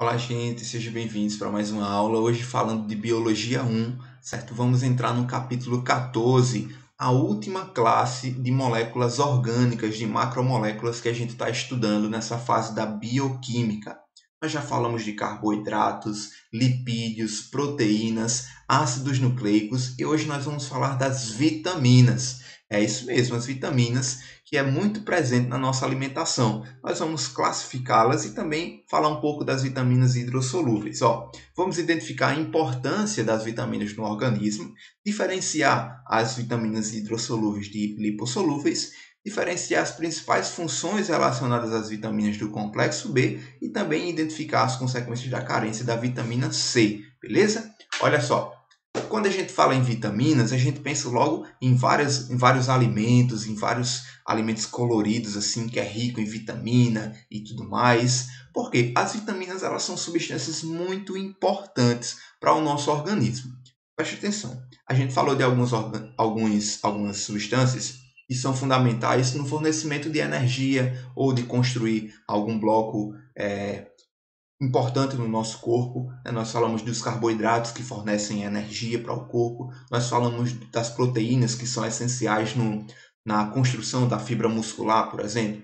Olá, gente, sejam bem-vindos para mais uma aula. Hoje falando de Biologia 1, certo? Vamos entrar no capítulo 14, a última classe de moléculas orgânicas, de macromoléculas que a gente está estudando nessa fase da bioquímica. Nós já falamos de carboidratos, lipídios, proteínas, ácidos nucleicos e hoje nós vamos falar das vitaminas. É isso mesmo, as vitaminas, que é muito presente na nossa alimentação. Nós vamos classificá-las e também falar um pouco das vitaminas hidrossolúveis. Vamos identificar a importância das vitaminas no organismo, diferenciar as vitaminas hidrossolúveis de lipossolúveis, diferenciar as principais funções relacionadas às vitaminas do complexo B e também identificar as consequências da carência da vitamina C, beleza? Olha só, quando a gente fala em vitaminas, a gente pensa logo em vários alimentos, em vários alimentos coloridos, assim, que é rico em vitamina e tudo mais. Porque as vitaminas elas são substâncias muito importantes para o nosso organismo. Preste atenção. A gente falou de algumas substâncias que são fundamentais no fornecimento de energia ou de construir algum bloco importante no nosso corpo. Nós falamos dos carboidratos que fornecem energia para o corpo. Nós falamos das proteínas que são essenciais na construção da fibra muscular, por exemplo.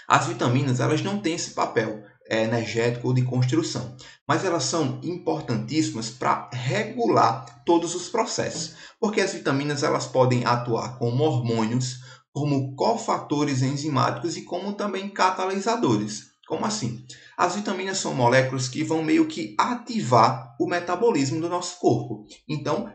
As vitaminas elas não têm esse papel energético ou de construção, mas elas são importantíssimas para regular todos os processos, porque as vitaminas elas podem atuar como hormônios, como cofatores enzimáticos e como também catalisadores. Como assim? As vitaminas são moléculas que vão meio que ativar o metabolismo do nosso corpo. Então,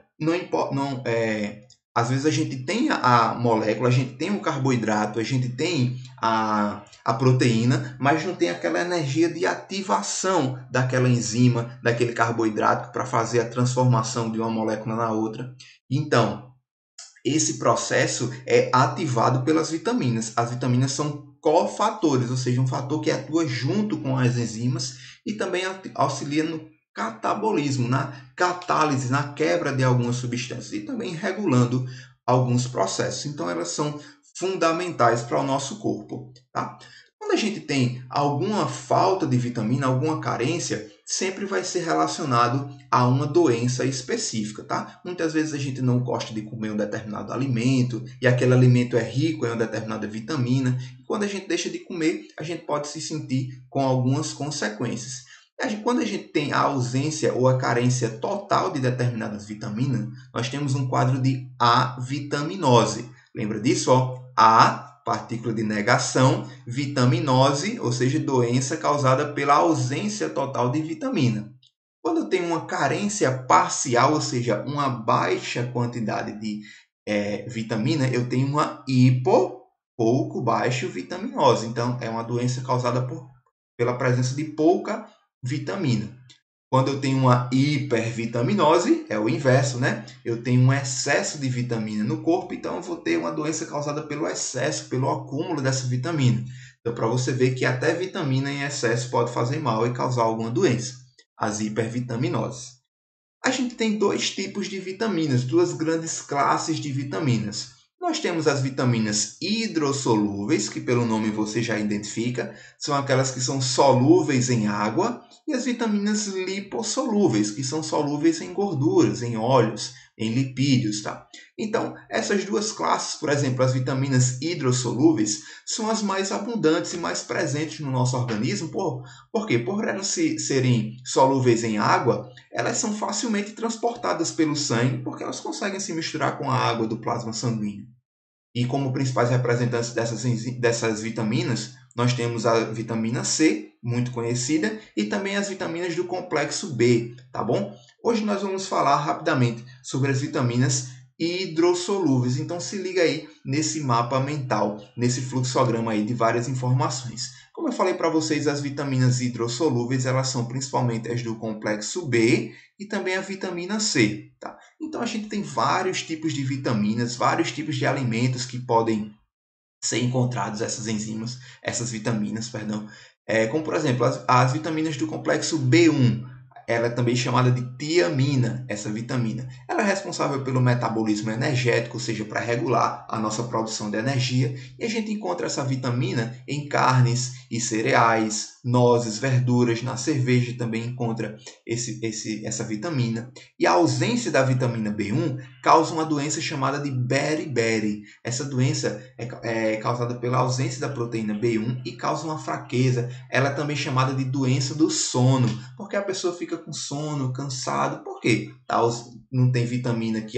às vezes a gente tem a molécula, a gente tem o carboidrato, a gente tem a proteína, mas não tem aquela energia de ativação daquela enzima, daquele carboidrato para fazer a transformação de uma molécula na outra. Então, esse processo é ativado pelas vitaminas. As vitaminas são cofatores, ou seja, um fator que atua junto com as enzimas e também auxilia no catabolismo, na catálise, na quebra de algumas substâncias e também regulando alguns processos. Então, elas são fundamentais para o nosso corpo. Tá? Quando a gente tem alguma falta de vitamina, alguma carência, sempre vai ser relacionado a uma doença específica, tá? Muitas vezes a gente não gosta de comer um determinado alimento e aquele alimento é rico em uma determinada vitamina. E quando a gente deixa de comer, a gente pode se sentir com algumas consequências. Quando a gente tem a ausência ou a carência total de determinadas vitaminas, nós temos um quadro de avitaminose. Lembra disso? A, partícula de negação, vitaminose, ou seja, doença causada pela ausência total de vitamina. Quando eu tenho uma carência parcial, ou seja, uma baixa quantidade de vitamina, eu tenho uma pouco baixo vitaminose. Então, é uma doença causada pela presença de pouca vitamina. Quando eu tenho uma hipervitaminose, é o inverso, né? Eu tenho um excesso de vitamina no corpo, então eu vou ter uma doença causada pelo excesso, pelo acúmulo dessa vitamina. Então, para você ver que até vitamina em excesso pode fazer mal e causar alguma doença, as hipervitaminoses. A gente tem dois tipos de vitaminas, duas grandes classes de vitaminas. Nós temos as vitaminas hidrossolúveis, que pelo nome você já identifica, são aquelas que são solúveis em água, e as vitaminas lipossolúveis, que são solúveis em gorduras, em óleos, em lipídios. Tá? Então, essas duas classes, por exemplo, as vitaminas hidrossolúveis, são as mais abundantes e mais presentes no nosso organismo. Por quê? Por elas serem solúveis em água, elas são facilmente transportadas pelo sangue, porque elas conseguem se misturar com a água do plasma sanguíneo. E como principais representantes dessas vitaminas, nós temos a vitamina C, muito conhecida, e também as vitaminas do complexo B, tá bom? Hoje nós vamos falar rapidamente sobre as vitaminas hidrossolúveis. Então se liga aí nesse mapa mental, nesse fluxograma aí de várias informações. Como eu falei para vocês, as vitaminas hidrossolúveis, elas são principalmente as do complexo B e também a vitamina C, tá? Então a gente tem vários tipos de vitaminas, vários tipos de alimentos que podem ser encontrados essas vitaminas, perdão. Como por exemplo, as vitaminas do complexo B1. ela é também chamada de tiamina, essa vitamina. Ela é responsável pelo metabolismo energético, ou seja, para regular a nossa produção de energia. E a gente encontra essa vitamina em carnes e cereais, nozes, verduras, na cerveja também encontra essa vitamina. E a ausência da vitamina B1 causa uma doença chamada de beriberi. Essa doença é causada pela ausência da proteína B1 e causa uma fraqueza. Ela é também chamada de doença do sono, porque a pessoa fica com sono, cansado. Por quê? Não tem vitamina que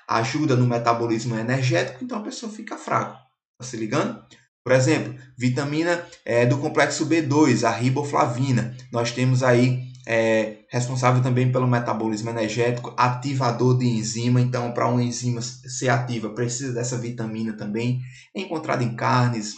ajuda no metabolismo energético, então a pessoa fica fraca. Tá se ligando? Por exemplo, vitamina do complexo B2, a riboflavina. Nós temos aí responsável também pelo metabolismo energético, ativador de enzima. Então, para uma enzima ser ativa, precisa dessa vitamina também. É encontrada em carnes,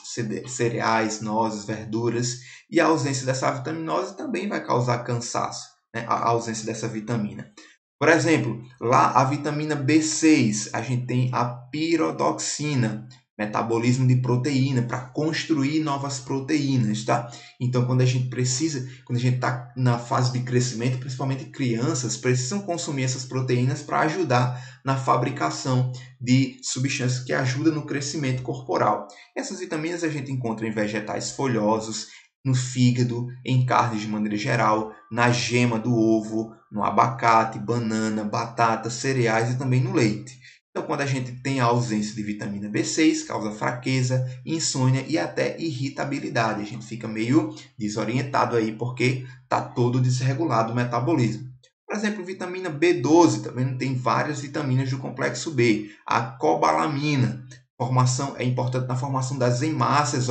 cereais, nozes, verduras. E a ausência dessa vitaminose também vai causar cansaço, né? A ausência dessa vitamina. Por exemplo, lá a vitamina B6, a gente tem a pirodoxina, metabolismo de proteína, para construir novas proteínas, tá? Então, quando a gente está na fase de crescimento, principalmente crianças, precisam consumir essas proteínas para ajudar na fabricação de substâncias que ajudam no crescimento corporal. Essas vitaminas a gente encontra em vegetais folhosos, no fígado, em carnes de maneira geral, na gema do ovo, no abacate, banana, batata, cereais e também no leite. Então, quando a gente tem a ausência de vitamina B6, causa fraqueza, insônia e até irritabilidade. A gente fica meio desorientado aí porque está todo desregulado o metabolismo. Por exemplo, vitamina B12, também tem várias vitaminas do complexo B. A cobalamina é importante na formação das hemácias,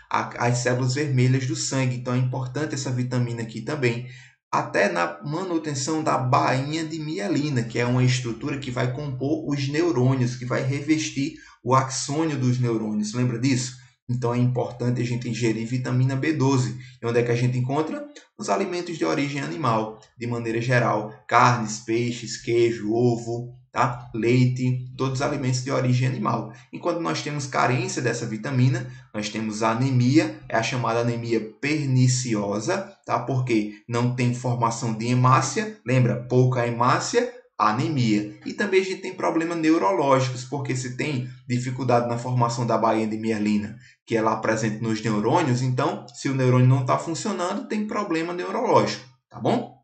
as células vermelhas do sangue. Então, é importante essa vitamina aqui também. Até na manutenção da bainha de mielina, que é uma estrutura que vai compor os neurônios, que vai revestir o axônio dos neurônios. Lembra disso? Então é importante a gente ingerir vitamina B12. E onde é que a gente encontra? Nos alimentos de origem animal, de maneira geral. Carnes, peixes, queijo, ovo, tá? Leite, todos os alimentos de origem animal. E quando nós temos carência dessa vitamina, nós temos a anemia, é a chamada anemia perniciosa, tá? Porque não tem formação de hemácia, lembra? Pouca hemácia, anemia. E também a gente tem problemas neurológicos, porque se tem dificuldade na formação da bainha de mielina, que é lá presente nos neurônios, então, se o neurônio não está funcionando, tem problema neurológico, tá bom?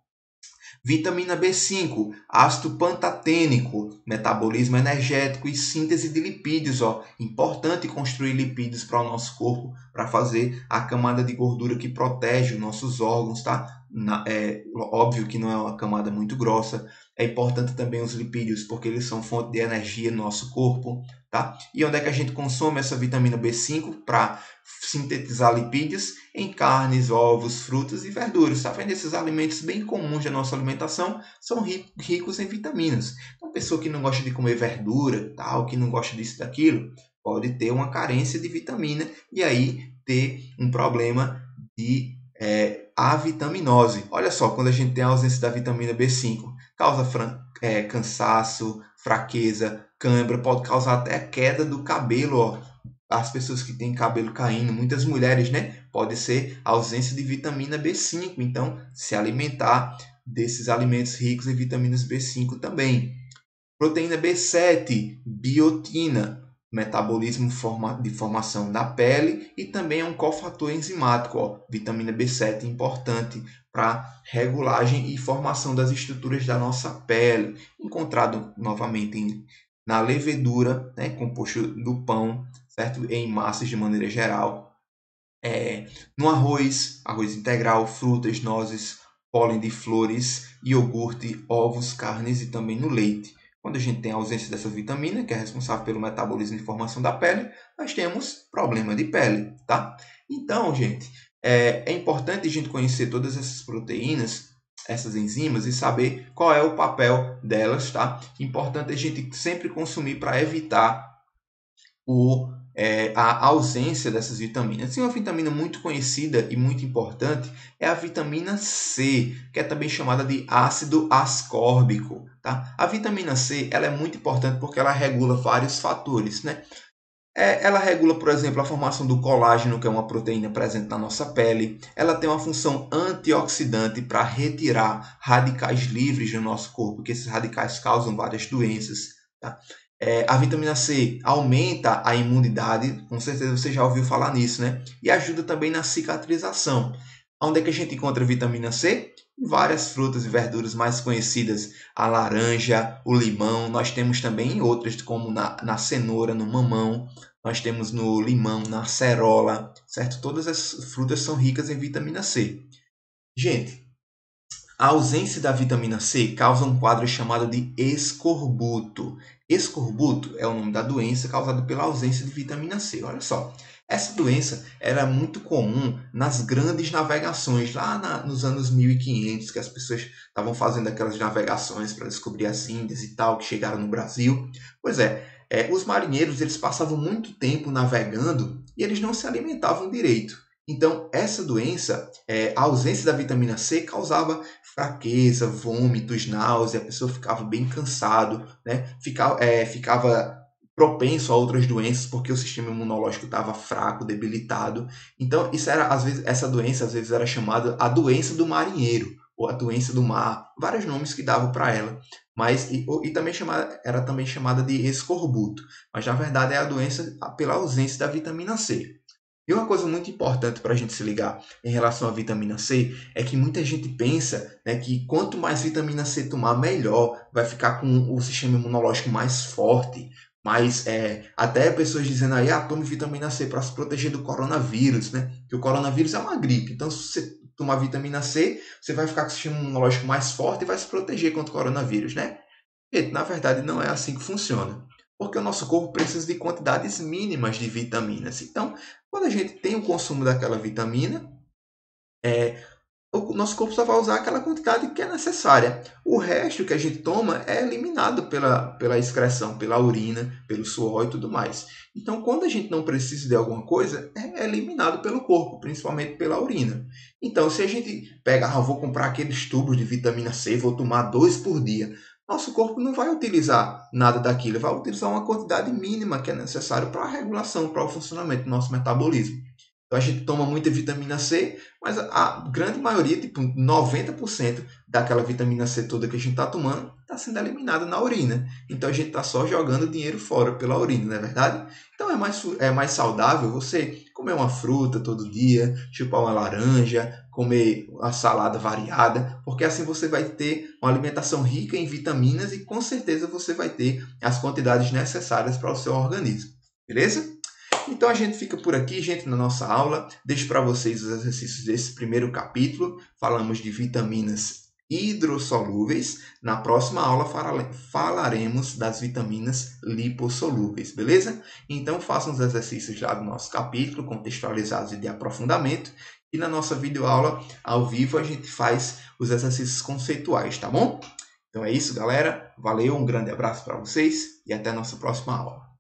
Vitamina B5, ácido pantatênico, metabolismo energético e síntese de lipídios. Importante construir lipídios para o nosso corpo, para fazer a camada de gordura que protege os nossos órgãos, tá? Óbvio que não é uma camada muito grossa. É importante também os lipídios, porque eles são fonte de energia no nosso corpo, tá? E onde é que a gente consome essa vitamina B5 para sintetizar lipídios? Em carnes, ovos, frutas e verduras. Tá vendo? Esses alimentos bem comuns da nossa alimentação são ricos em vitaminas. Então, a pessoa que não gosta de comer verdura, tal, que não gosta disso e daquilo, pode ter uma carência de vitamina e aí ter um problema de avitaminose. Olha só, quando a gente tem a ausência da vitamina B5, causa cansaço, fraqueza, cãibra, pode causar até a queda do cabelo. As pessoas que têm cabelo caindo, muitas mulheres, né? Pode ser ausência de vitamina B5. Então, se alimentar desses alimentos ricos em vitaminas B5 também. Proteína B7, biotina, metabolismo de formação da pele e também é um cofator enzimático. Vitamina B7 importante para regulagem e formação das estruturas da nossa pele. Encontrado novamente na levedura, né, composto do pão, certo? Em massas de maneira geral. No arroz integral, frutas, nozes, pólen de flores, iogurte, ovos, carnes e também no leite. Quando a gente tem a ausência dessa vitamina, que é responsável pelo metabolismo e formação da pele, nós temos problema de pele, tá? Então, gente, é importante a gente conhecer todas essas proteínas, essas enzimas, e saber qual é o papel delas, tá? Importante a gente sempre consumir para evitar a ausência dessas vitaminas. E uma vitamina muito conhecida e muito importante é a vitamina C, que é também chamada de ácido ascórbico. Tá? A vitamina C ela é muito importante porque ela regula vários fatores, né? Ela regula, por exemplo, a formação do colágeno, que é uma proteína presente na nossa pele. Ela tem uma função antioxidante para retirar radicais livres do nosso corpo, porque esses radicais causam várias doenças. Tá? A vitamina C aumenta a imunidade, com certeza você já ouviu falar nisso, né? E ajuda também na cicatrização. Onde é que a gente encontra a vitamina C? Em várias frutas e verduras mais conhecidas, a laranja, o limão. Nós temos também outras, como na cenoura, no mamão. Nós temos no limão, na acerola, certo? Todas as frutas são ricas em vitamina C. Gente, a ausência da vitamina C causa um quadro chamado de escorbuto. Escorbuto é o nome da doença causada pela ausência de vitamina C. Olha só, essa doença era muito comum nas grandes navegações, lá nos anos 1500, que as pessoas estavam fazendo aquelas navegações para descobrir as Índias e tal, que chegaram no Brasil. Pois é, os marinheiros eles passavam muito tempo navegando e eles não se alimentavam direito. Então, essa doença, a ausência da vitamina C causava fraqueza, vômitos, náusea, a pessoa ficava bem cansado, né? Ficava propenso a outras doenças porque o sistema imunológico estava fraco, debilitado. Então, isso era, às vezes, essa doença às vezes era chamada a doença do marinheiro ou a doença do mar, vários nomes que davam para ela, mas também era também chamada de escorbuto, mas na verdade é a doença pela ausência da vitamina C. E uma coisa muito importante para a gente se ligar em relação à vitamina C é que muita gente pensa, né, que quanto mais vitamina C tomar, melhor, vai ficar com o sistema imunológico mais forte. Mas até pessoas dizendo aí, tome vitamina C para se proteger do coronavírus, né? Que o coronavírus é uma gripe. Então, se você tomar vitamina C, você vai ficar com o sistema imunológico mais forte e vai se proteger contra o coronavírus, né? E, na verdade, não é assim que funciona. Porque o nosso corpo precisa de quantidades mínimas de vitaminas. Então, quando a gente tem o consumo daquela vitamina, o nosso corpo só vai usar aquela quantidade que é necessária. O resto que a gente toma é eliminado pela excreção, pela urina, pelo suor e tudo mais. Então, quando a gente não precisa de alguma coisa, é eliminado pelo corpo, principalmente pela urina. Então, se a gente pega, vou comprar aqueles tubos de vitamina C, vou tomar 2 por dia, nosso corpo não vai utilizar nada daquilo, vai utilizar uma quantidade mínima que é necessária para a regulação, para o funcionamento do nosso metabolismo. Então a gente toma muita vitamina C, mas a grande maioria, tipo 90% daquela vitamina C toda que a gente está tomando, está sendo eliminada na urina. Então a gente está só jogando dinheiro fora pela urina, não é verdade? Então é mais saudável você comer uma fruta todo dia, chupar uma laranja, comer uma salada variada, porque assim você vai ter uma alimentação rica em vitaminas e com certeza você vai ter as quantidades necessárias para o seu organismo. Beleza? Então a gente fica por aqui, gente, na nossa aula. Deixo para vocês os exercícios desse primeiro capítulo. Falamos de vitaminas hidrossolúveis. Na próxima aula falaremos das vitaminas lipossolúveis, beleza? Então façam os exercícios lá do nosso capítulo, contextualizados e de aprofundamento. E na nossa videoaula, ao vivo, a gente faz os exercícios conceituais, tá bom? Então é isso, galera. Valeu, um grande abraço para vocês e até a nossa próxima aula.